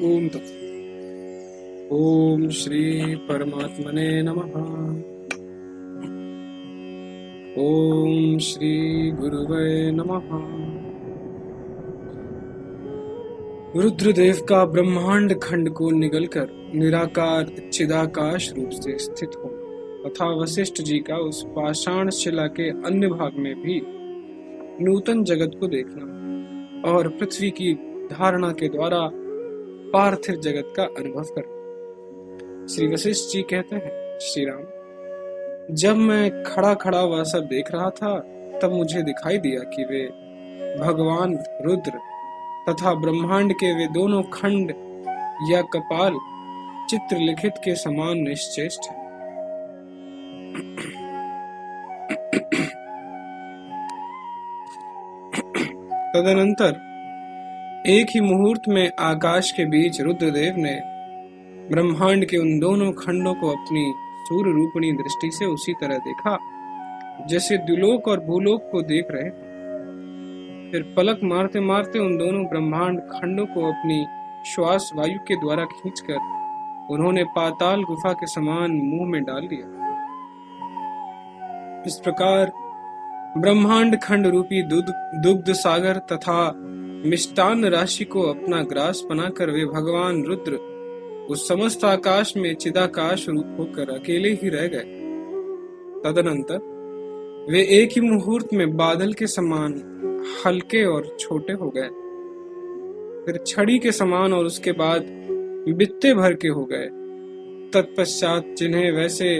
ओम तत्सत। ओम श्री परमात्मने नमः। ओम श्री गुरुवे नमः। रुद्रदेव का ब्रह्मांड खंड को निगलकर निराकार चिदाकाश रूप से स्थित होना तथा वशिष्ठ जी का उस पाषाण शिला के अन्य भाग में भी नूतन जगत को देखना और पृथ्वी की धारणा के द्वारा पार्थिव जगत का अनुभव करना। श्री वशिष्ठ जी कहते हैं, श्री राम, जब मैं खड़ा खड़ा वह सब देख रहा था तब मुझे दिखाई दिया कि वे भगवान रुद्र तथा ब्रह्मांड के वे दोनों खंड या कपाल चित्रलिखित के समान निश्चेष्ट हैं। तदनंतर एक ही मुहूर्त में आकाश के बीच रुद्रदेव ने ब्रह्मांड के उन दोनों खंडों को अपनी सूर्य रूपणी दृष्टि से उसी तरह देखा जैसे द्युलोक और भूलोक को देख रहे हैं। फिर पलक मारते मारते उन दोनों ब्रह्मांड खंडों को अपनी श्वास वायु के द्वारा खींचकर उन्होंने पाताल गुफा के समान मुंह में डाल लिया। इस प्रकार ब्रह्मांड खंड रूपी दुग्ध सागर तथा मिष्टान्न राशि को अपना ग्रास बनाकर वे भगवान रुद्र उस समस्त आकाश में चिदाकाश रूप होकर अकेले ही रह गए। तदनंतर वे एक ही मुहूर्त में बादल के समान हल्के और छोटे हो गए, फिर छड़ी के समान और उसके बाद बित्ते भर के हो गए। तत्पश्चात जिन्हें वैसे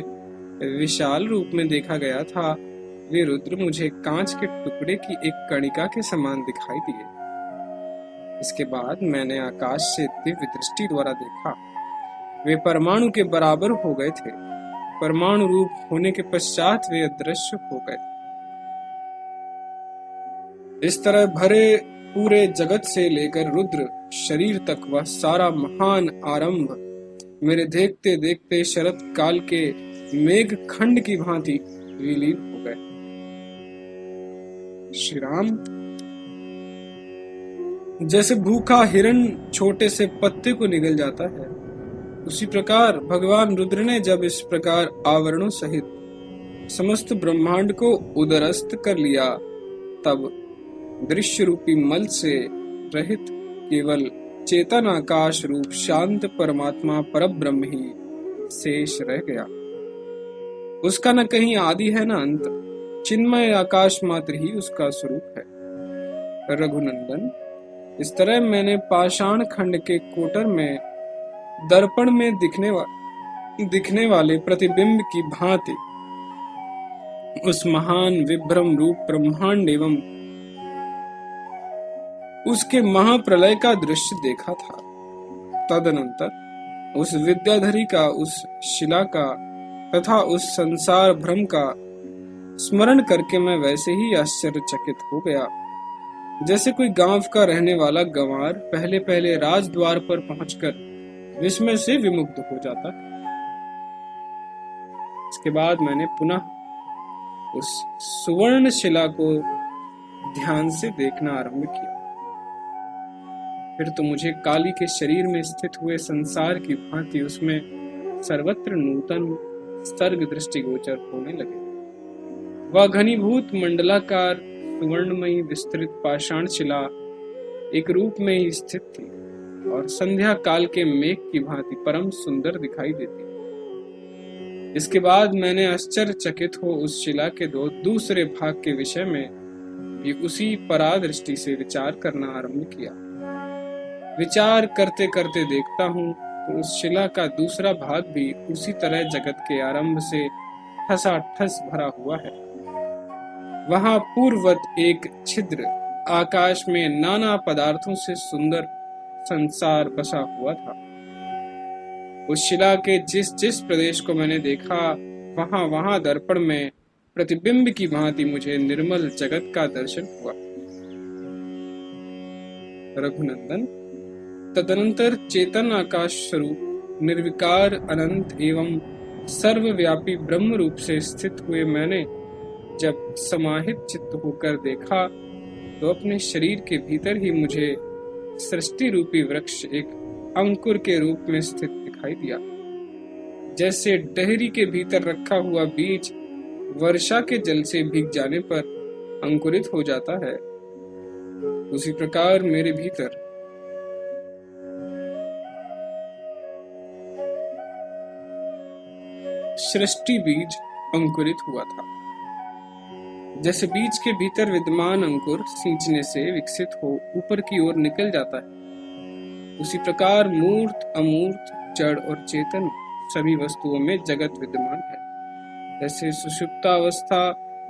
विशाल रूप में देखा गया था वे रुद्र मुझे कांच के टुकड़े की एक कणिका के समान दिखाई दिए। इसके बाद मैंने आकाश से दिव्य दृष्टि द्वारा देखा, वे परमाणु के बराबर हो गए थे। परमाणु रूप होने के पश्चात वे अदृश्य हो गए। इस तरह भरे पूरे जगत से लेकर रुद्र शरीर तक वह सारा महान आरंभ मेरे देखते देखते शरत काल के मेघ खंड की भांति विलीन हो गए। श्री राम, जैसे भूखा हिरण छोटे से पत्ते को निगल जाता है, उसी प्रकार भगवान रुद्र ने जब इस प्रकार आवरणों सहित समस्त ब्रह्मांड को उदरस्त कर लिया तब दृश्य रूपी मल से रहित केवल चेतन आकाश रूप शांत परमात्मा परब्रह्म ही शेष रह गया। उसका न कहीं आदि है न अंत, चिन्मय आकाश मात्र ही उसका स्वरूप है। रघुनंदन, इस तरह मैंने पाषाण खंड के कोटर में दर्पण में दिखने वाले प्रतिबिंब की भांति उस महान विभ्रम रूप ब्रह्मांड एवं उसके महाप्रलय का दृश्य देखा था। तदनंतर उस विद्याधरी का, उस शिला का तथा उस संसार भ्रम का स्मरण करके मैं वैसे ही आश्चर्यचकित हो गया जैसे कोई गांव का रहने वाला गंवार पहले पहले राजद्वार पर पहुंचकर विस्मय से विमुग्ध हो जाता है। इसके बाद मैंने पुनः उस सुवर्ण शिला को ध्यान से देखना आरंभ किया। फिर तो मुझे काली के शरीर में स्थित हुए संसार की भांति उसमें सर्वत्र नूतन सर्ग दृष्टिगोचर होने लगे। वह घनीभूत मंडलाकार सुवर्णमयी विस्तृत पाषाण शिला एक रूप में ही स्थित थी और संध्या काल के मेघ की भांति परम सुंदर दिखाई देती। इसके बाद मैंने आश्चर्यचकित हो उस शिला के दूसरे भाग के विषय में भी उसी परादृष्टि से विचार करना आरंभ किया। विचार करते करते देखता हूँ तो उस शिला का दूसरा भाग भी उसी तरह जगत के आरंभ से ठसाठस भरा हुआ है। वहां पूर्ववत एक छिद्र आकाश में नाना पदार्थों से सुंदर संसार बसा हुआ था। उस शिला के जिस जिस प्रदेश को मैंने देखा वहां वहां दर्पण में प्रतिबिंब की भांति मुझे निर्मल जगत का दर्शन हुआ। रघुनंदन, तदनंतर चेतन आकाश स्वरूप निर्विकार अनंत एवं सर्वव्यापी ब्रह्म रूप से स्थित हुए मैंने जब समाहित चित्त होकर देखा तो अपने शरीर के भीतर ही मुझे सृष्टि रूपी वृक्ष एक अंकुर के रूप में स्थित दिखाई दिया। जैसे डहरी के भीतर रखा हुआ बीज वर्षा के जल से भीग जाने पर अंकुरित हो जाता है, उसी प्रकार मेरे भीतर सृष्टि बीज अंकुरित हुआ था। जैसे बीज के भीतर विद्यमान अंकुर सींचने से विकसित हो ऊपर की ओर निकल जाता है, उसी प्रकार मूर्त, अमूर्त, जड़ और चेतन सभी वस्तुओं में जगत विद्यमान है। जैसे सुषुप्तावस्था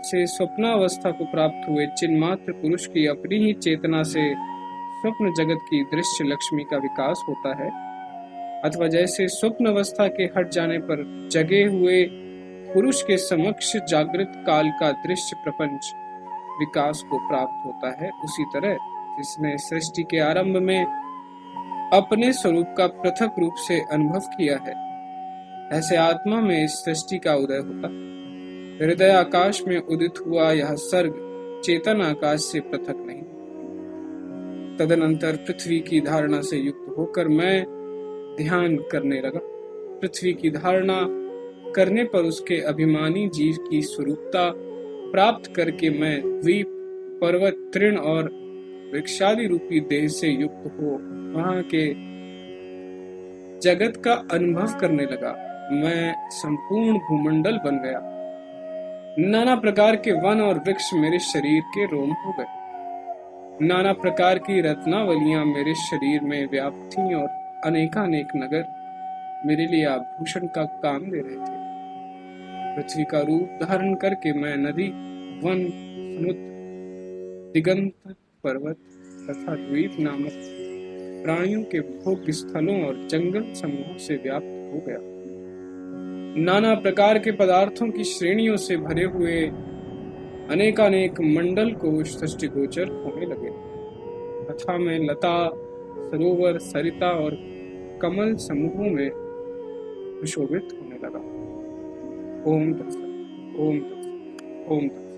से स्वप्नावस्था को प्राप्त हुए चिन्मात्र पुरुष की अपनी ही चेतना से स्वप्न जगत की दृश्य लक्ष्मी का विकास होता है, अथवा जैसे स्वप्न अवस्था के हट जाने पर जगे हुए पुरुष के समक्ष जागृत काल का दृश्य प्रपंच विकास को प्राप्त होता है, उसी तरह जिसने सृष्टि के आरंभ में अपने स्वरूप का पृथक रूप से अनुभव किया है, ऐसे आत्मा में इस सृष्टि का उदय होता है। हृदय आकाश में उदित हुआ यह सर्ग चेतन आकाश से पृथक नहीं। तदनंतर पृथ्वी की धारणा से युक्त होकर मैं ध्यान करने लगा। पृथ्वी की धारणा करने पर उसके अभिमानी जीव की स्वरूपता प्राप्त करके मैं द्वीप, पर्वत, तृण और वृक्षादि रूपी देह से युक्त हो वहां के जगत का अनुभव करने लगा। मैं संपूर्ण भूमंडल बन गया। नाना प्रकार के वन और वृक्ष मेरे शरीर के रोम हो गए। नाना प्रकार की रत्नावलियां मेरे शरीर में व्याप्त थीं और अनेकानेक नगर मेरे लिए आभूषण का काम दे रहे थे। पृथ्वी का रूप धारण करके मैं नदी, वन, समुद्र, दिगंत, पर्वत तथा द्वीप नामक प्राणियों के भोग स्थलों और जंगल समूहों से व्याप्त हो गया। नाना प्रकार के पदार्थों की श्रेणियों से भरे हुए अनेकानेक मंडल को दृष्टिगोचर होने लगे तथा मैं लता, सरोवर, सरिता और कमल समूहों में सुशोभित होने लगा। ओम तत्सत, ओम तत्सत, ओम तत्सत।